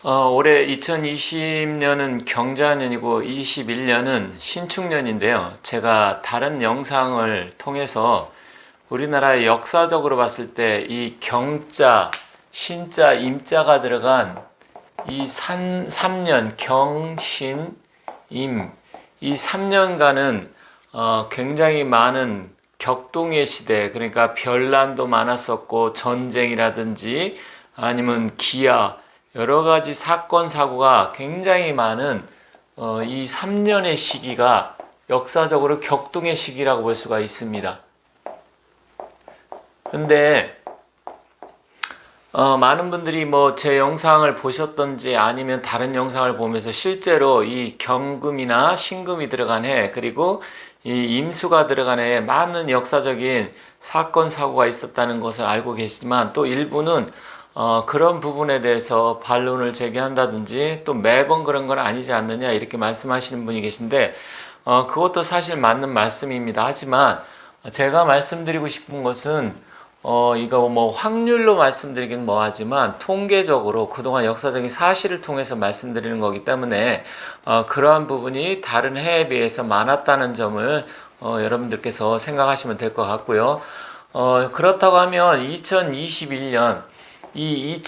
올해 2020년은 경자년이고 21년은 신축년인데요. 제가 다른 영상을 통해서 우리나라의 역사적으로 봤을 때 이 경자, 신자, 임자가 들어간 이 3년 경신, 임, 이 3년간은 굉장히 많은 격동의 시대, 그러니까 변란도 많았었고 전쟁이라든지 아니면 기아, 여러 가지 사건 사고가 굉장히 많은 이 3년의 시기가 역사적으로 격동의 시기라고 볼 수가 있습니다. 근데 많은 분들이 뭐 제 영상을 보셨던지 아니면 다른 영상을 보면서 실제로 이 경금이나 신금이 들어간 해, 그리고 이 임수가 들어간 해에 많은 역사적인 사건 사고가 있었다는 것을 알고 계시지만, 또 일부는 그런 부분에 대해서 반론을 제기한다든지 또 매번 그런 건 아니지 않느냐 이렇게 말씀하시는 분이 계신데, 그것도 사실 맞는 말씀입니다. 하지만 제가 말씀드리고 싶은 것은 이거 뭐 확률로 말씀드리긴 뭐하지만 통계적으로 그동안 역사적인 사실을 통해서 말씀드리는 거기 때문에 그러한 부분이 다른 해에 비해서 많았다는 점을 여러분들께서 생각하시면 될 것 같고요. 그렇다고 하면 2021년, 이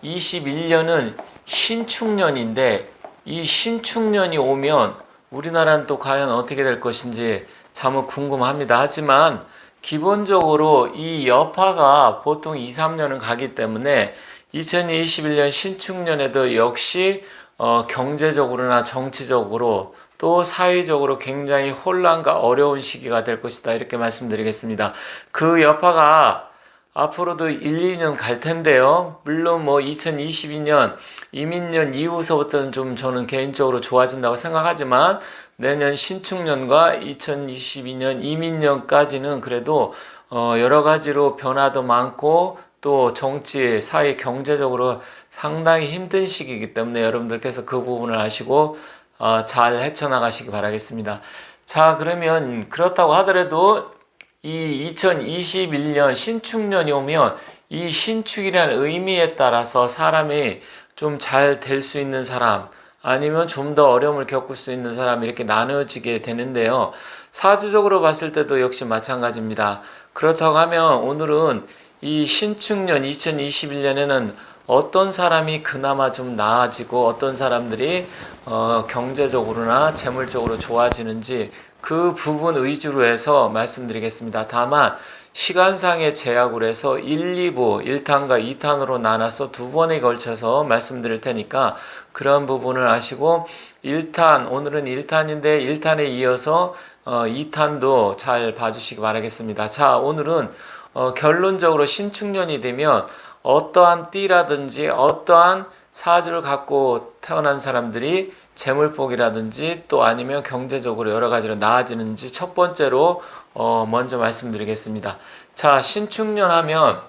2021년은 신축년인데, 이 신축년이 오면 우리나라는 또 과연 어떻게 될 것인지 참 궁금합니다. 하지만 기본적으로 이 여파가 보통 2, 3년은 가기 때문에 2021년 신축년에도 역시 경제적으로나 정치적으로 또 사회적으로 굉장히 혼란과 어려운 시기가 될 것이다, 이렇게 말씀드리겠습니다. 그 여파가 앞으로도 1, 2년 갈 텐데요. 물론 뭐 2022년 이민년 이후서부터는 좀 저는 개인적으로 좋아진다고 생각하지만, 내년 신축년과 2022년 이민년까지는 그래도 여러 가지로 변화도 많고 또 정치, 사회, 경제적으로 상당히 힘든 시기이기 때문에 여러분들께서 그 부분을 아시고 잘 헤쳐나가시기 바라겠습니다. 자, 그러면 그렇다고 하더라도 이 2021년 신축년이 오면 이 신축이라는 의미에 따라서 사람이 좀 잘 될 수 있는 사람, 아니면 좀 더 어려움을 겪을 수 있는 사람, 이렇게 나눠지게 되는데요. 사주적으로 봤을 때도 역시 마찬가지입니다. 그렇다고 하면 오늘은 이 신축년 2021년에는 어떤 사람이 그나마 좀 나아지고 어떤 사람들이 경제적으로나 재물적으로 좋아지는지 그 부분 위주로 해서 말씀드리겠습니다. 다만 시간상의 제약으로 해서 1, 2부, 1탄과 2탄으로 나눠서 두 번에 걸쳐서 말씀드릴 테니까 그런 부분을 아시고, 1탄, 오늘은 1탄인데 1탄에 이어서 2탄도 잘 봐주시기 바라겠습니다. 자, 오늘은 결론적으로 신축년이 되면 어떠한 띠라든지 어떠한 사주를 갖고 태어난 사람들이 재물복이라든지 또 아니면 경제적으로 여러 가지로 나아지는지 첫 번째로 먼저 말씀드리겠습니다. 자, 신축년 하면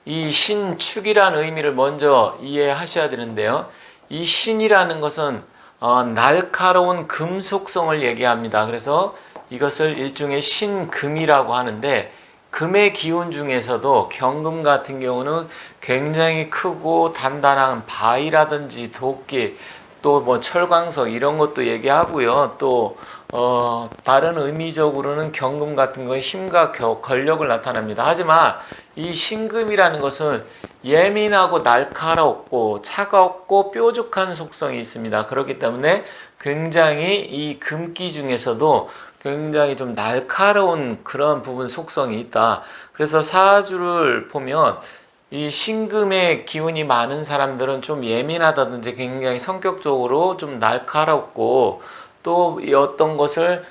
이 신축이라는 의미를 먼저 이해하셔야 되는데요. 이 신이라는 것은 날카로운 금 속성을 얘기합니다. 그래서 이것을 일종의 신금이라고 하는데, 금의 기운 중에서도 경금 같은 경우는 굉장히 크고 단단한 바위라든지 도끼, 또 뭐 철광석 이런 것도 얘기하고요. 또 다른 의미적으로는 경금 같은 거에 힘과 권력을 나타납니다. 하지만 이 신금이라는 것은 예민하고 날카롭고 차갑고 뾰족한 속성이 있습니다. 그렇기 때문에 굉장히 이 금기 중에서도 굉장히 좀 날카로운 그런 부분 속성이 있다. 그래서 사주를 보면 이 신금의 기운이 많은 사람들은 좀 예민하다든지 굉장히 성격적으로 좀 날카롭고 또 어떤 것을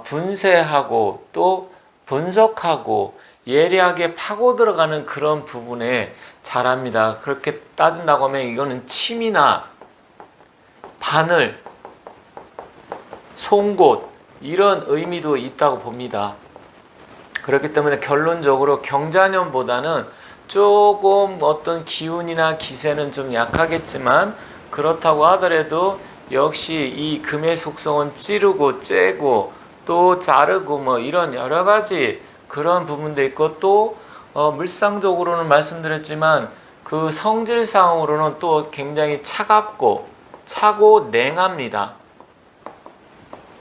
분쇄하고 또 분석하고 예리하게 파고 들어가는 그런 부분에 잘합니다. 그렇게 따진다고 하면 이거는 침이나 바늘, 송곳 이런 의미도 있다고 봅니다. 그렇기 때문에 결론적으로 경자년보다는 조금 어떤 기운이나 기세는 좀 약하겠지만, 그렇다고 하더라도 역시 이 금의 속성은 찌르고 째고 또 자르고 뭐 이런 여러 가지 그런 부분도 있고, 또 물상적으로는 말씀드렸지만 그 성질상으로는 또 굉장히 차갑고 차고 냉합니다.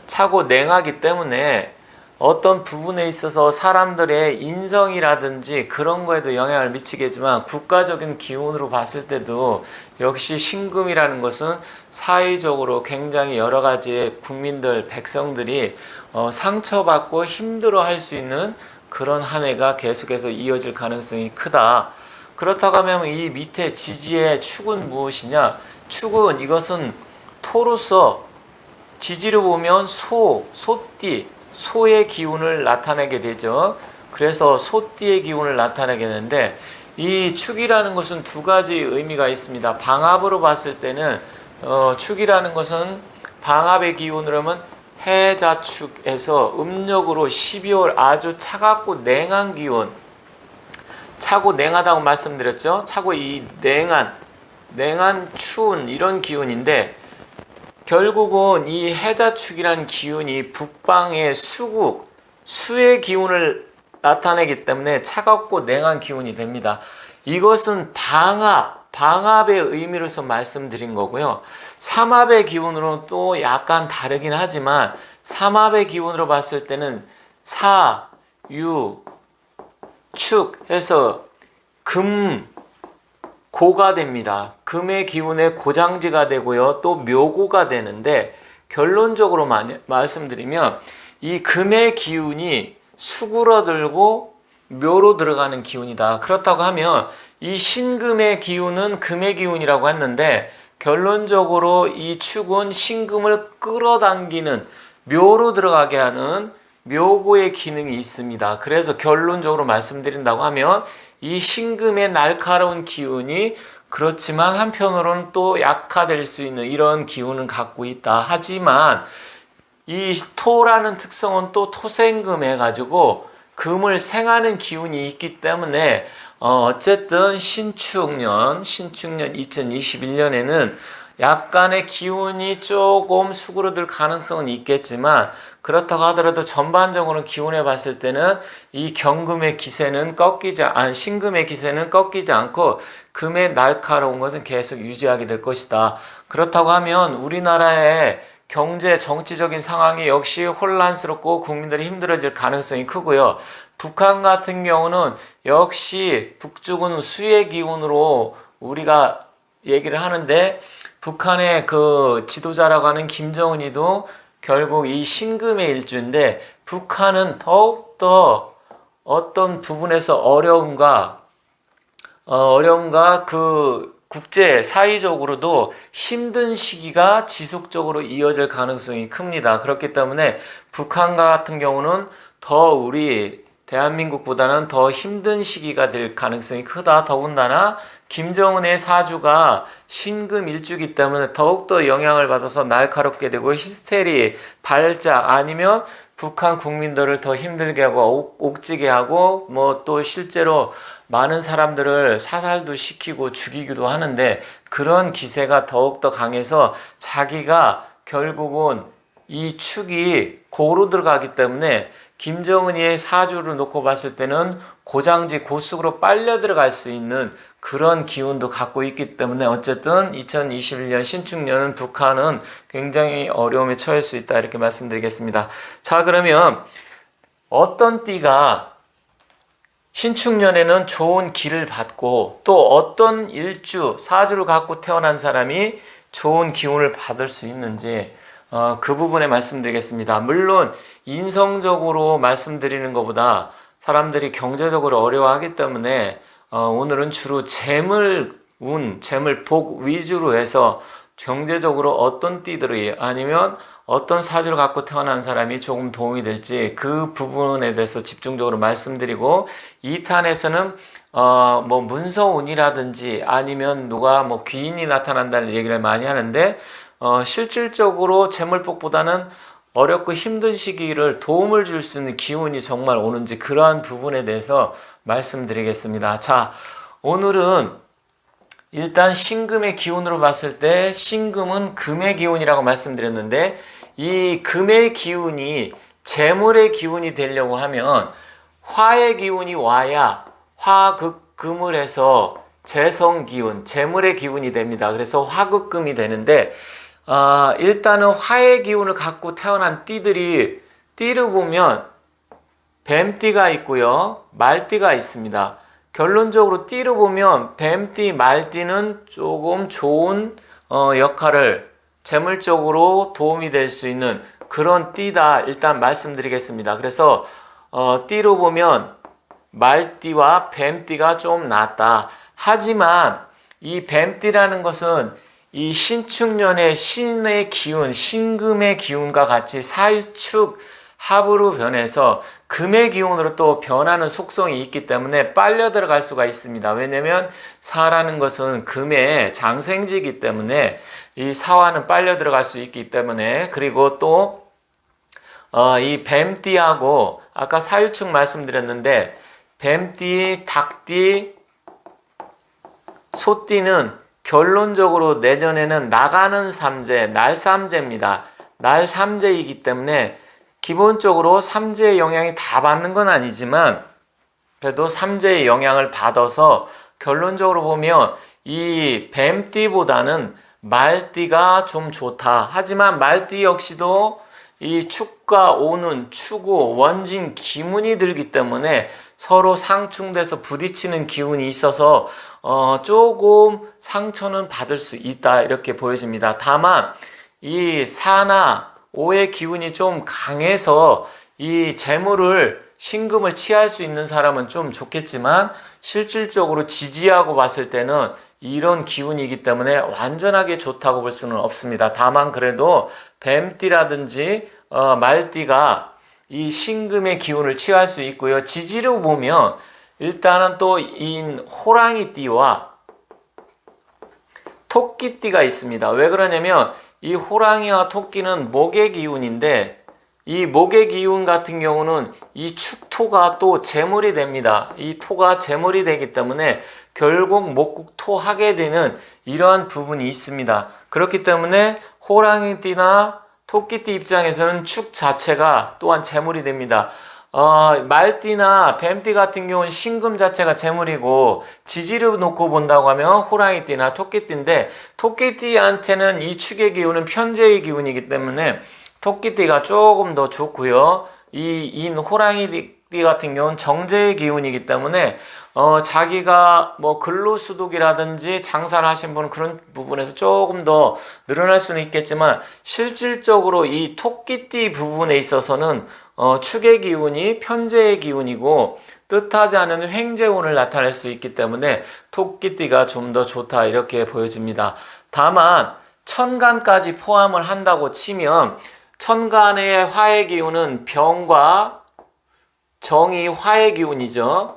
차고 냉하기 때문에 어떤 부분에 있어서 사람들의 인성이라든지 그런 거에도 영향을 미치겠지만 국가적인 기운으로 봤을 때도 역시 신금이라는 것은 사회적으로 굉장히 여러 가지의 국민들, 백성들이 상처받고 힘들어할 수 있는 그런 한 해가 계속해서 이어질 가능성이 크다. 그렇다고 하면 이 밑에 지지의 축은 무엇이냐? 축은 이것은 토로서 지지를 보면 소띠, 소의 기운을 나타내게 되죠. 그래서 소띠의 기운을 나타내게 되는데 이 축이라는 것은 두 가지 의미가 있습니다. 방합으로 봤을 때는 축이라는 것은 방합의 기운으로 하면 해자축에서 음력으로 12월 아주 차갑고 냉한 기운, 차고 냉하다고 말씀드렸죠. 차고 이 냉한 추운 이런 기운인데 결국은 이 해자축이라는 기운이 북방의 수국, 수의 기운을 나타내기 때문에 차갑고 냉한 기운이 됩니다. 이것은 방합의 의미로서 말씀드린 거고요. 삼합의 기운으로는 또 약간 다르긴 하지만 삼합의 기운으로 봤을 때는 사, 유, 축 해서 고가 됩니다. 금의 기운의 고장지가 되고요. 또 묘고가 되는데 결론적으로 말씀드리면 이 금의 기운이 수그러들고 묘로 들어가는 기운이다. 그렇다고 하면 이 신금의 기운은 금의 기운이라고 했는데 결론적으로 이 축은 신금을 끌어당기는 묘로 들어가게 하는 묘고의 기능이 있습니다. 그래서 결론적으로 말씀드린다고 하면 이 신금의 날카로운 기운이 그렇지만 한편으로는 또 약화될 수 있는 이런 기운을 갖고 있다. 하지만 이 토라는 특성은 또 토생금 해가지고 금을 생하는 기운이 있기 때문에 어쨌든 신축년 2021년에는 약간의 기운이 조금 수그러들 가능성은 있겠지만 그렇다고 하더라도 전반적으로 기운에 봤을 때는 이 경금의 기세는 신금의 기세는 꺾이지 않고 금의 날카로운 것은 계속 유지하게 될 것이다. 그렇다고 하면 우리나라의 경제 정치적인 상황이 역시 혼란스럽고 국민들이 힘들어질 가능성이 크고요. 북한 같은 경우는 역시 북쪽은 수의 기운으로 우리가 얘기를 하는데 북한의 그 지도자라고 하는 김정은이도 결국 이 신금의 일주인데 북한은 더욱더 어떤 부분에서 어려움과 그 국제 사회적으로도 힘든 시기가 지속적으로 이어질 가능성이 큽니다. 그렇기 때문에 북한 같은 경우는 더 우리 대한민국보다는 더 힘든 시기가 될 가능성이 크다. 더군다나 김정은의 사주가 신금 일주기 때문에 더욱더 영향을 받아서 날카롭게 되고 히스테리, 발작 아니면 북한 국민들을 더 힘들게 하고 옥지게 하고 뭐 또 실제로 많은 사람들을 사살도 시키고 죽이기도 하는데 그런 기세가 더욱더 강해서 자기가 결국은 이 축이 고로 들어가기 때문에 김정은이의 사주를 놓고 봤을 때는 고장지 고속으로 빨려 들어갈 수 있는 그런 기운도 갖고 있기 때문에 어쨌든 2021년 신축년은 북한은 굉장히 어려움에 처할 수 있다 이렇게 말씀드리겠습니다. 자, 그러면 어떤 띠가 신축년에는 좋은 기를 받고 또 어떤 사주를 갖고 태어난 사람이 좋은 기운을 받을 수 있는지 그 부분에 말씀드리겠습니다. 물론 인성적으로 말씀드리는 것보다 사람들이 경제적으로 어려워하기 때문에 오늘은 주로 재물복 위주로 해서 경제적으로 어떤 띠들이 아니면 어떤 사주를 갖고 태어난 사람이 조금 도움이 될지 그 부분에 대해서 집중적으로 말씀드리고 2탄에서는 뭐 문서운이라든지 아니면 누가 뭐 귀인이 나타난다는 얘기를 많이 하는데 실질적으로 재물복보다는 어렵고 힘든 시기를 도움을 줄 수 있는 기운이 정말 오는지 그러한 부분에 대해서 말씀드리겠습니다. 자, 오늘은 일단 신금의 기운으로 봤을 때 신금은 금의 기운이라고 말씀드렸는데 이 금의 기운이 재물의 기운이 되려고 하면 화의 기운이 와야 화극금을 해서 재성 기운, 재물의 기운이 됩니다. 그래서 화극금이 되는데 일단은 화의 기운을 갖고 태어난 띠들이 띠를 보면 뱀띠가 있고요. 말띠가 있습니다. 결론적으로 띠를 보면 뱀띠, 말띠는 조금 좋은 역할을 재물적으로 도움이 될 수 있는 그런 띠다 일단 말씀드리겠습니다. 그래서 띠로 보면 말띠와 뱀띠가 좀 낫다. 하지만 이 뱀띠라는 것은 이 신축년의 신의 기운, 신금의 기운과 같이 사유축 합으로 변해서 금의 기운으로 또 변하는 속성이 있기 때문에 빨려 들어갈 수가 있습니다. 왜냐면 사라는 것은 금의 장생지이기 때문에 이 사화는 빨려 들어갈 수 있기 때문에, 그리고 또 이 뱀띠하고 아까 사유축 말씀드렸는데 뱀띠, 닭띠, 소띠는 결론적으로 내년에는 나가는 삼재, 날삼재입니다. 날삼재이기 때문에 기본적으로 삼재의 영향이 다 받는 건 아니지만 그래도 삼재의 영향을 받아서 결론적으로 보면 이 뱀띠보다는 말띠가 좀 좋다. 하지만 말띠 역시도 이 축과 오는 추고 원진 기문이 들기 때문에 서로 상충돼서 부딪히는 기운이 있어서 조금 상처는 받을 수 있다 이렇게 보여집니다. 다만 이 사나 오의 기운이 좀 강해서 이 재물을 신금을 취할 수 있는 사람은 좀 좋겠지만 실질적으로 지지하고 봤을 때는 이런 기운이기 때문에 완전하게 좋다고 볼 수는 없습니다. 다만 그래도 뱀띠라든지 말띠가 이 신금의 기운을 취할 수 있고요. 지지로 보면 일단은 또 인 호랑이띠와 토끼띠가 있습니다. 왜 그러냐면 이 호랑이와 토끼는 목의 기운인데 이 목의 기운 같은 경우는 이 축토가 또 재물이 됩니다. 이 토가 재물이 되기 때문에 결국 목국토하게 되는 이러한 부분이 있습니다. 그렇기 때문에 호랑이띠나 토끼띠 입장에서는 축 자체가 또한 재물이 됩니다. 말띠나 뱀띠 같은 경우는 신금 자체가 재물이고 지지를 놓고 본다고 하면 호랑이띠나 토끼띠인데 토끼띠한테는 이 축의 기운은 편재의 기운이기 때문에 토끼띠가 조금 더 좋고요. 이 호랑이띠 같은 경우는 정제의 기운이기 때문에 자기가 뭐 근로소득이라든지 장사를 하신 분은 그런 부분에서 조금 더 늘어날 수는 있겠지만 실질적으로 이 토끼띠 부분에 있어서는 축의 기운이 편재의 기운이고 뜻하지 않은 횡재운을 나타낼 수 있기 때문에 토끼띠가 좀 더 좋다 이렇게 보여집니다. 다만 천간까지 포함을 한다고 치면 천간의 화의 기운은 병과 정이 화의 기운이죠.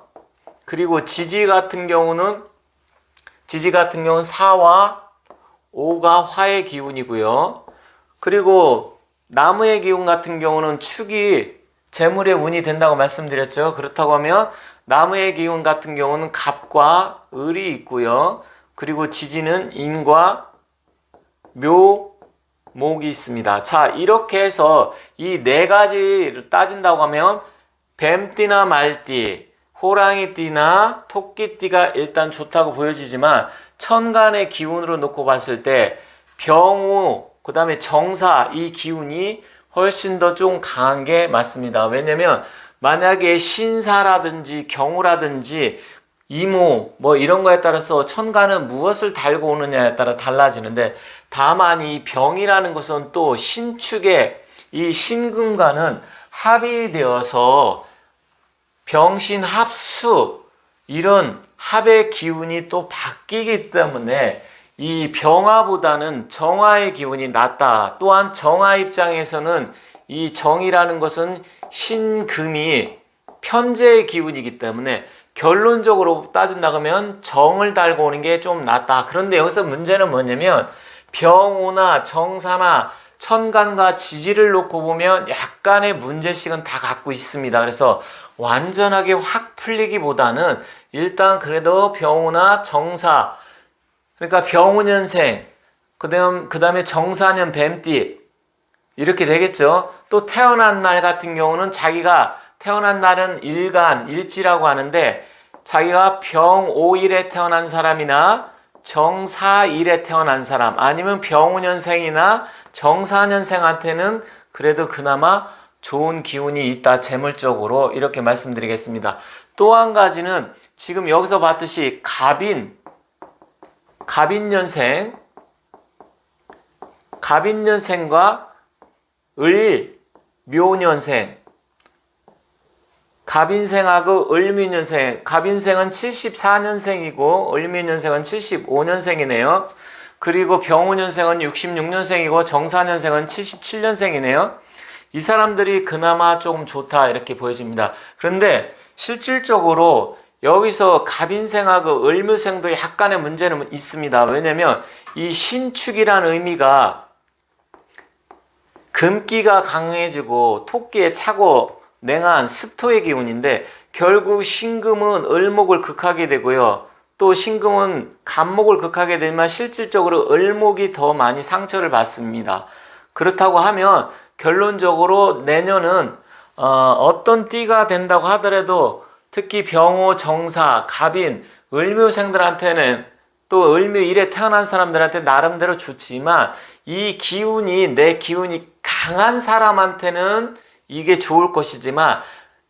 그리고 지지 같은 경우는 사와 오가 화의 기운이고요. 그리고 나무의 기운 같은 경우는 축이 재물의 운이 된다고 말씀드렸죠. 그렇다고 하면 나무의 기운 같은 경우는 갑과 을이 있고요. 그리고 지지는 인과 묘, 목이 있습니다. 자, 이렇게 해서 이 네 가지를 따진다고 하면 뱀띠나 말띠, 호랑이띠나 토끼띠가 일단 좋다고 보여지지만 천간의 기운으로 놓고 봤을 때 병우, 그 다음에 정사 이 기운이 훨씬 더 좀 강한 게 맞습니다. 왜냐면 만약에 신사라든지 경우라든지 이모 뭐 이런 거에 따라서 천간은 무엇을 달고 오느냐에 따라 달라지는데 다만 이 병이라는 것은 또 신축의 이 신금과는 합이 되어서 병신 합수 이런 합의 기운이 또 바뀌기 때문에 이 병화보다는 정화의 기운이 낫다. 또한 정화 입장에서는 이 정이라는 것은 신금이 편재의 기운이기 때문에 결론적으로 따진다면 정을 달고 오는 게 좀 낫다. 그런데 여기서 문제는 뭐냐면 병오나 정사나 천간과 지지를 놓고 보면 약간의 문제식은 다 갖고 있습니다. 그래서 완전하게 확 풀리기보다는 일단 그래도 병오나 정사, 그러니까 병오년생, 그 다음에 정사년 뱀띠 이렇게 되겠죠. 또 태어난 날 같은 경우는 자기가 태어난 날은 일간, 일지라고 하는데 자기가 병5일에 태어난 사람이나 정사일에 태어난 사람 아니면 병5년생이나 정사년생한테는 그래도 그나마 좋은 기운이 있다. 재물적으로 이렇게 말씀드리겠습니다. 또 한 가지는 지금 여기서 봤듯이 갑인년생과 을묘년생, 갑인생하고 을묘년생, 갑인생은 74년생이고 을묘년생은 75년생이네요. 그리고 병오년생은 66년생이고 정사년생은 77년생이네요. 이 사람들이 그나마 조금 좋다 이렇게 보여집니다. 그런데 실질적으로 여기서 갑인생하고 을묘생도 약간의 문제는 있습니다. 왜냐면 이 신축이라는 의미가 금기가 강해지고 토끼에 차고 냉한 습토의 기운인데 결국 신금은 을목을 극하게 되고요. 또 신금은 간목을 극하게 되지만 실질적으로 을목이 더 많이 상처를 받습니다. 그렇다고 하면 결론적으로 내년은 어떤 띠가 된다고 하더라도 특히 병호, 정사, 갑인, 을묘생들한테는 또 을묘일에 태어난 사람들한테 나름대로 좋지만 이 기운이 내 기운이 강한 사람한테는 이게 좋을 것이지만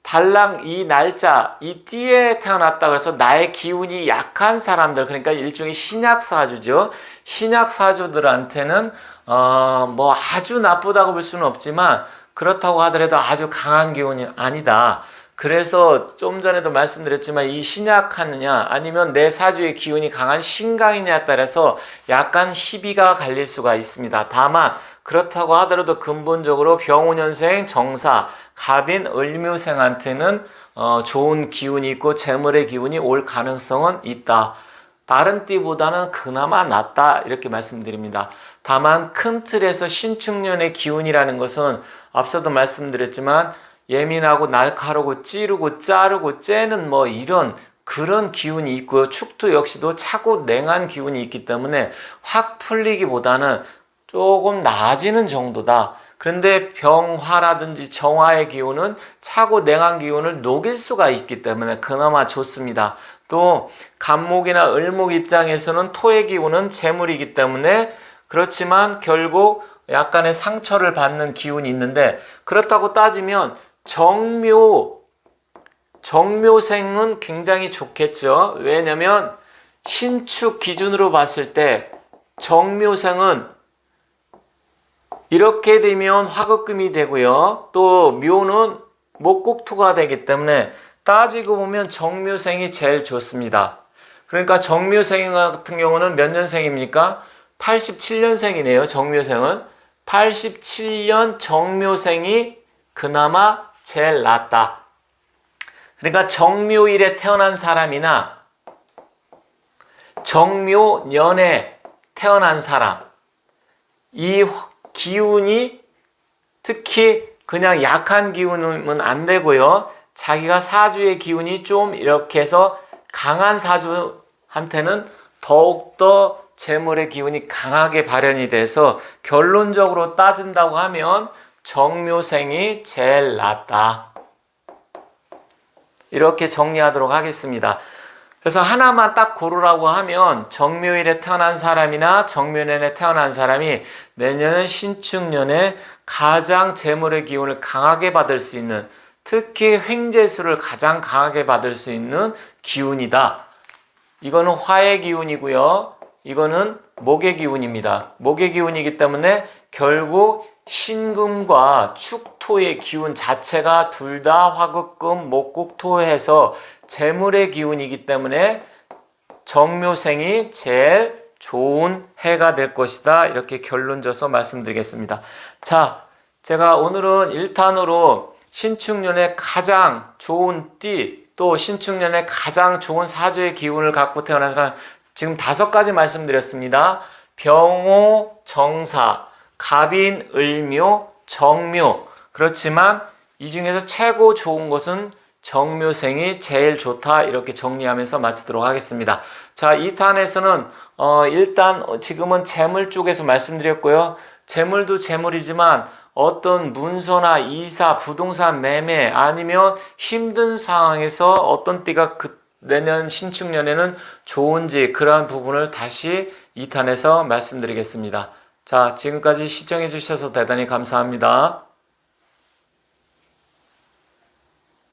달랑 이 날짜, 이 띠에 태어났다 그래서 나의 기운이 약한 사람들, 그러니까 일종의 신약사주죠. 신약사주들한테는 뭐 아주 나쁘다고 볼 수는 없지만 그렇다고 하더라도 아주 강한 기운이 아니다. 그래서 좀 전에도 말씀드렸지만 이 신약하느냐 아니면 내 사주의 기운이 강한 신강이냐에 따라서 약간 희비가 갈릴 수가 있습니다. 다만 그렇다고 하더라도 근본적으로 병오년생, 정사, 갑인, 을묘생한테는 좋은 기운이 있고 재물의 기운이 올 가능성은 있다. 다른 띠보다는 그나마 낫다 이렇게 말씀드립니다. 다만 큰 틀에서 신축년의 기운이라는 것은 앞서도 말씀드렸지만 예민하고 날카롭고 찌르고 자르고 째는 뭐 이런 그런 기운이 있고요. 축토 역시도 차고 냉한 기운이 있기 때문에 확 풀리기보다는 조금 나아지는 정도다. 그런데 병화라든지 정화의 기운은 차고 냉한 기운을 녹일 수가 있기 때문에 그나마 좋습니다. 또 간목이나 을목 입장에서는 토의 기운은 재물이기 때문에 그렇지만 결국 약간의 상처를 받는 기운이 있는데 그렇다고 따지면 정묘생은 굉장히 좋겠죠. 왜냐면 신축 기준으로 봤을 때 정묘생은 이렇게 되면 화급금이 되고요. 또 묘는 목국토가 되기 때문에 따지고 보면 정묘생이 제일 좋습니다. 그러니까 정묘생 같은 경우는 몇 년생입니까? 87년생이네요. 정묘생은 87년 정묘생이 그나마 제일 낫다. 그러니까 정묘일에 태어난 사람이나 정묘년에 태어난 사람, 이 기운이 특히 그냥 약한 기운은 안 되고요. 자기가 사주의 기운이 좀 이렇게 해서 강한 사주한테는 더욱더 재물의 기운이 강하게 발현이 돼서 결론적으로 따진다고 하면 정묘생이 제일 낫다. 이렇게 정리하도록 하겠습니다. 그래서 하나만 딱 고르라고 하면 정묘일에 태어난 사람이나 정묘년에 태어난 사람이 내년은 신축년에 가장 재물의 기운을 강하게 받을 수 있는 특히 횡재수를 가장 강하게 받을 수 있는 기운이다. 이거는 화의 기운이고요. 이거는 목의 기운입니다. 목의 기운이기 때문에 결국 신금과 축토의 기운 자체가 둘 다 화극금, 목국토해서 재물의 기운이기 때문에 정묘생이 제일 좋은 해가 될 것이다. 이렇게 결론져서 말씀드리겠습니다. 자, 제가 오늘은 1탄으로 신축년에 가장 좋은 띠, 또 신축년에 가장 좋은 사주의 기운을 갖고 태어난 사람 지금 5가지 말씀드렸습니다. 병호, 정사, 갑인, 을묘, 정묘. 그렇지만 이 중에서 최고 좋은 것은 정묘생이 제일 좋다. 이렇게 정리하면서 마치도록 하겠습니다. 자, 2탄에서는 일단 지금은 재물 쪽에서 말씀드렸고요. 재물도 재물이지만 어떤 문서나 이사, 부동산 매매 아니면 힘든 상황에서 어떤 띠가 내년 신축년에는 좋은지 그러한 부분을 다시 2탄에서 말씀드리겠습니다. 자, 지금까지 시청해 주셔서 대단히 감사합니다.